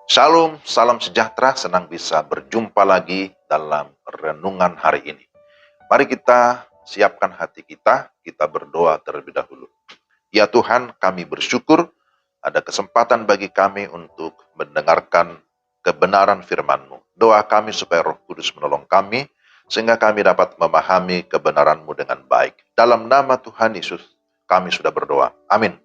Shalom, salam sejahtera, senang bisa berjumpa lagi dalam renungan hari ini. Mari kita siapkan hati kita berdoa terlebih dahulu. Ya Tuhan, kami bersyukur ada kesempatan bagi kami untuk mendengarkan kebenaran firman-Mu. Doa kami supaya Roh Kudus menolong kami, sehingga kami dapat memahami kebenaran-Mu dengan baik. Dalam nama Tuhan Yesus, kami sudah berdoa. Amin.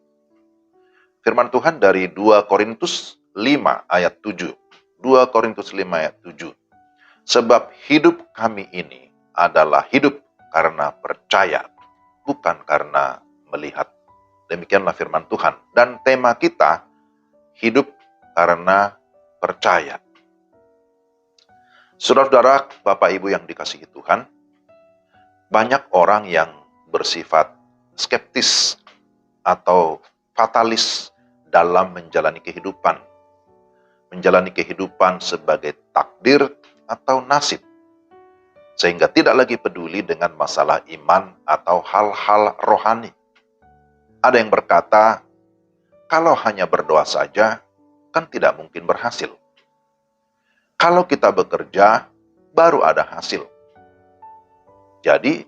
Firman Tuhan dari 2 Korintus 5 ayat 7. 2 Korintus 5 ayat 7. Sebab hidup kami ini adalah hidup karena percaya, bukan karena melihat. Demikianlah firman Tuhan. Dan tema kita, hidup karena percaya. Saudara-saudara, Bapak Ibu yang dikasihi Tuhan, banyak orang yang bersifat skeptis atau fatalis dalam menjalani kehidupan. Menjalani kehidupan sebagai takdir atau nasib. Sehingga tidak lagi peduli dengan masalah iman atau hal-hal rohani. Ada yang berkata, kalau hanya berdoa saja, kan tidak mungkin berhasil. Kalau kita bekerja, baru ada hasil. Jadi,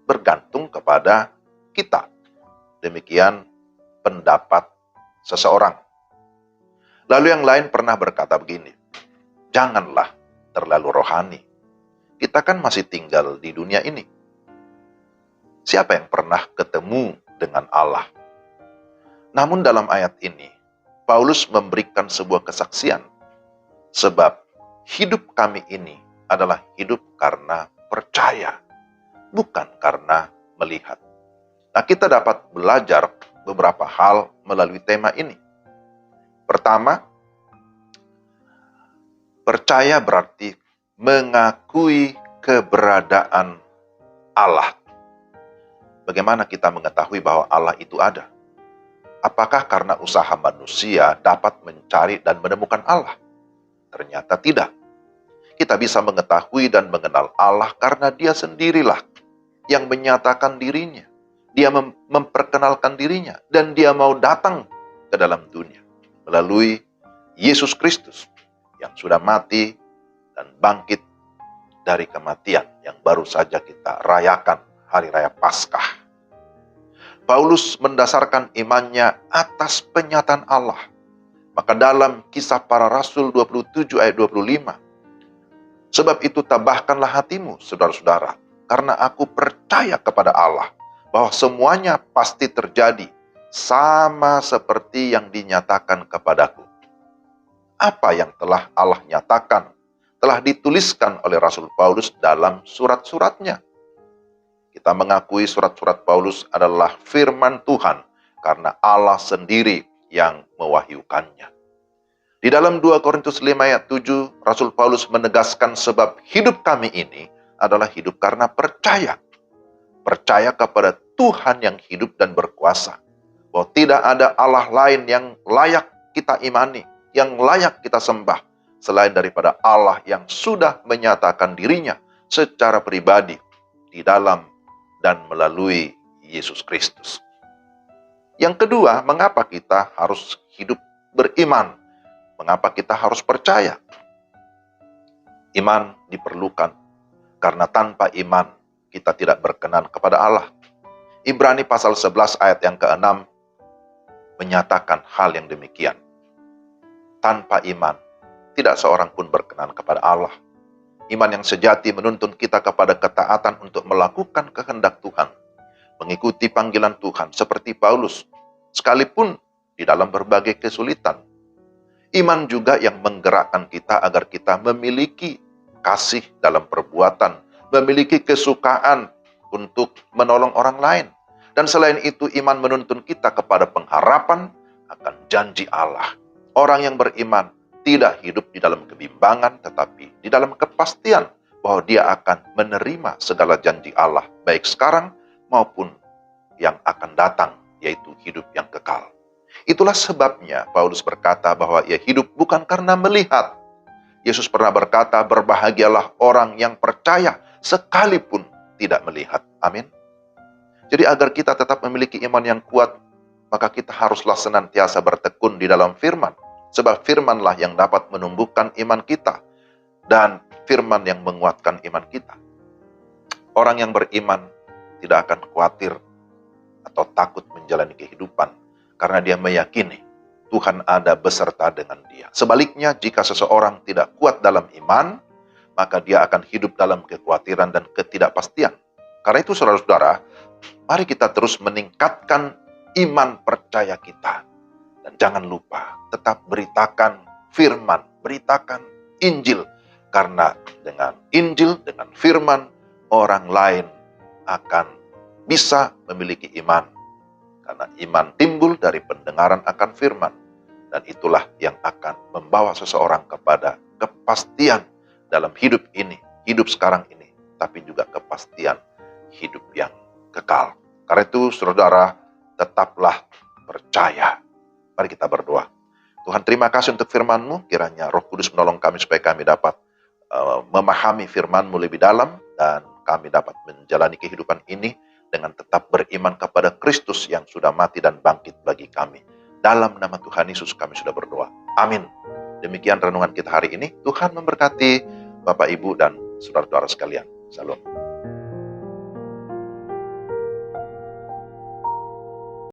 bergantung kepada kita. Demikian pendapat seseorang. Lalu yang lain pernah berkata begini, janganlah terlalu rohani. Kita kan masih tinggal di dunia ini. Siapa yang pernah ketemu dengan Allah? Namun dalam ayat ini, Paulus memberikan sebuah kesaksian. Sebab hidup kami ini adalah hidup karena percaya, bukan karena melihat. Nah, kita dapat belajar beberapa hal melalui tema ini. Pertama, percaya berarti mengakui keberadaan Allah. Bagaimana kita mengetahui bahwa Allah itu ada? Apakah karena usaha manusia dapat mencari dan menemukan Allah? Ternyata tidak. Kita bisa mengetahui dan mengenal Allah karena Dia sendirilah yang menyatakan dirinya. Dia memperkenalkan dirinya dan Dia mau datang ke dalam dunia melalui Yesus Kristus yang sudah mati dan bangkit dari kematian yang baru saja kita rayakan Hari Raya Paskah. Paulus mendasarkan imannya atas penyataan Allah. Maka dalam Kisah Para Rasul 27 ayat 25, sebab itu tabahkanlah hatimu, saudara-saudara, karena aku percaya kepada Allah, bahwa semuanya pasti terjadi, sama seperti yang dinyatakan kepadaku. Apa yang telah Allah nyatakan, telah dituliskan oleh Rasul Paulus dalam surat-suratnya. Kita mengakui surat-surat Paulus adalah firman Tuhan, karena Allah sendiri yang mewahyukannya. Di dalam 2 Korintus 5 ayat 7, Rasul Paulus menegaskan sebab hidup kami ini adalah hidup karena percaya. Percaya kepada Tuhan yang hidup dan berkuasa. Bahwa tidak ada Allah lain yang layak kita imani, yang layak kita sembah, selain daripada Allah yang sudah menyatakan dirinya secara pribadi di dalam dan melalui Yesus Kristus. Yang kedua, mengapa kita harus hidup beriman? Mengapa kita harus percaya? Iman diperlukan, karena tanpa iman kita tidak berkenan kepada Allah. Ibrani pasal 11 ayat yang ke-6 menyatakan hal yang demikian. Tanpa iman, tidak seorang pun berkenan kepada Allah. Iman yang sejati menuntun kita kepada ketaatan untuk melakukan kehendak Tuhan, mengikuti panggilan Tuhan seperti Paulus, sekalipun di dalam berbagai kesulitan. Iman juga yang menggerakkan kita agar kita memiliki kasih dalam perbuatan, memiliki kesukaan untuk menolong orang lain. Dan selain itu, iman menuntun kita kepada pengharapan akan janji Allah. Orang yang beriman tidak hidup di dalam kebimbangan, tetapi di dalam kepastian bahwa dia akan menerima segala janji Allah, baik sekarang maupun yang akan datang, yaitu hidup yang kekal. Itulah sebabnya Paulus berkata bahwa ia hidup bukan karena melihat. Yesus pernah berkata, berbahagialah orang yang percaya sekalipun tidak melihat. Amin. Jadi agar kita tetap memiliki iman yang kuat, maka kita haruslah senantiasa bertekun di dalam firman. Sebab firmanlah yang dapat menumbuhkan iman kita dan firman yang menguatkan iman kita. Orang yang beriman tidak akan khawatir atau takut menjalani kehidupan karena dia meyakini Tuhan ada beserta dengan dia. Sebaliknya, jika seseorang tidak kuat dalam iman, maka dia akan hidup dalam kekhawatiran dan ketidakpastian. Karena itu, saudara-saudara, mari kita terus meningkatkan iman percaya kita. Dan jangan lupa, tetap beritakan firman, beritakan Injil. Karena dengan Injil, dengan firman, orang lain akan bisa memiliki iman. Karena iman timbul dari pendengaran akan firman. Dan itulah yang akan membawa seseorang kepada kepastian dalam hidup ini, hidup sekarang ini, tapi juga kepastian hidup yang kekal. Karena itu, saudara, tetaplah percaya. Mari kita berdoa. Tuhan, terima kasih untuk firman-Mu. Kiranya Roh Kudus menolong kami supaya kami dapat memahami firman-Mu lebih dalam, dan kami dapat menjalani kehidupan ini dengan tetap beriman kepada Kristus yang sudah mati dan bangkit bagi kami. Dalam nama Tuhan Yesus kami sudah berdoa. Amin. Demikian renungan kita hari ini. Tuhan memberkati Bapak, Ibu, dan saudara-saudara sekalian. Salam.